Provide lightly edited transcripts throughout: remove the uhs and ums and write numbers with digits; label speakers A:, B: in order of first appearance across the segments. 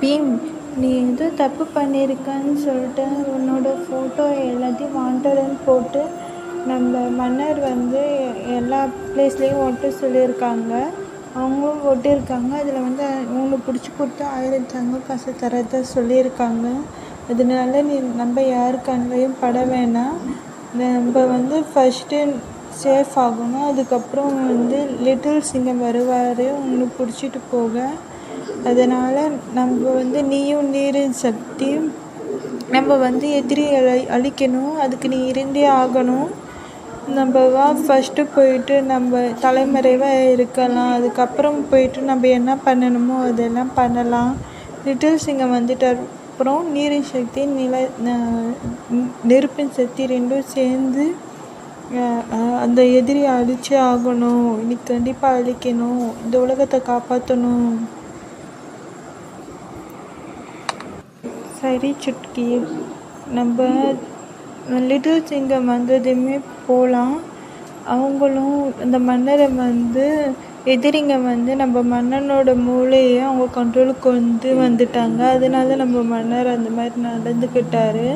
A: Beam, நீ ஏதோ தப்பு பண்ணியிருக்கன்னு சொல்லிட்டு உன்னோட ஃபோட்டோ எல்லாத்தையும் வாண்டட்னு போட்டு நம்ம மன்னர் வந்து எல்லா ப்ளேஸ்லேயும் ஒட்ட சொல்லியிருக்காங்க. அவங்களும் ஒட்டியிருக்காங்க. அதில் வந்து உங்களுக்கு பிடிச்சி கொடுத்தா 1000 தங்க காசு தரத சொல்லியிருக்காங்க. அதனால நீ நம்ம யார் கண்ணையும் பட வேணாம். நம்ம வந்து ஃபஸ்ட்டு சேஃப் ஆகணும். அதுக்கப்புறம் வந்து லிட்டில் சிங்கம் வருவார் உங்களுக்கு பிடிச்சிட்டு போக. அதனால் நம்ம வந்து நீயும் நீரின் சக்தியும் நம்ம வந்து எதிரியை அழிக்கணும். அதுக்கு நீ இருந்தே ஆகணும். நம்ம வா ஃபஸ்ட்டு போயிட்டு நம்ம தலைமறைவாக இருக்கலாம். அதுக்கப்புறம் போயிட்டு நம்ம என்ன பண்ணணுமோ அதெல்லாம் பண்ணலாம். லிட்டில் சிங்கம் வந்துட்டு அப்புறம் நீரின் சக்தி நெருப்பின் சக்தி ரெண்டும் சேர்ந்து அந்த எதிரியை அழிச்சே ஆகணும். இன்னைக்கு கண்டிப்பாக அழிக்கணும். இந்த உலகத்தை காப்பாற்றணும். சரி சுட்கி, நம்ம லிட்டில் சிங்கம் வந்ததுமே போகலாம். அவங்களும் அந்த மன்னரை வந்து எதிரிங்க வந்து நம்ம மன்னனோட மூளையை அவங்க கண்ட்ரோலுக்கு வந்துட்டாங்க. அதனால நம்ம மன்னர் அந்த மாதிரி நடந்துக்கிட்டாரு.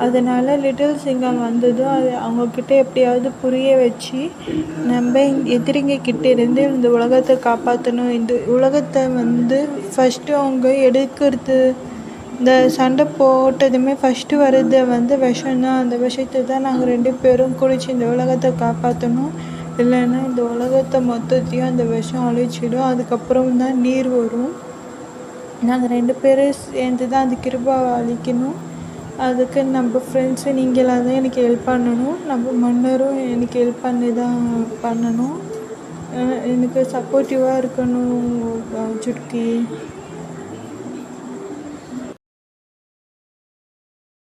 A: அதனால் லிட்டில் சிங்கம் வந்ததும் அது அவங்கக்கிட்ட எப்படியாவது புரிய வச்சு நம்ம எதிரிங்க கிட்டேருந்து இந்த உலகத்தை காப்பாற்றணும். இந்த உலகத்தை வந்து ஃபஸ்ட்டு அவங்க எடுக்கிறது, இந்த சண்டை போட்டதுமே ஃபஸ்ட்டு வர்றது வந்து விஷம்தான். அந்த விஷத்தை தான் நாங்கள் 2 பேரும் குடிச்சு இந்த உலகத்தை காப்பாற்றணும். இல்லைன்னா இந்த உலகத்தை மொத்தத்தையும் அந்த விஷம் அழிச்சிடும். அதுக்கப்புறம் தான் நீர் வரும். நாங்கள் 2 பேரும் சேர்ந்து தான் அந்த கிருபாவை அழிக்கணும். அதுக்கு நம்ம ஃப்ரெண்ட்ஸு நீங்களாக தான் எனக்கு ஹெல்ப் பண்ணணும். நம்ம மன்னரும் எனக்கு ஹெல்ப் பண்ணி தான் பண்ணணும். எனக்கு சப்போர்ட்டிவாக இருக்கணும் சுட்கி.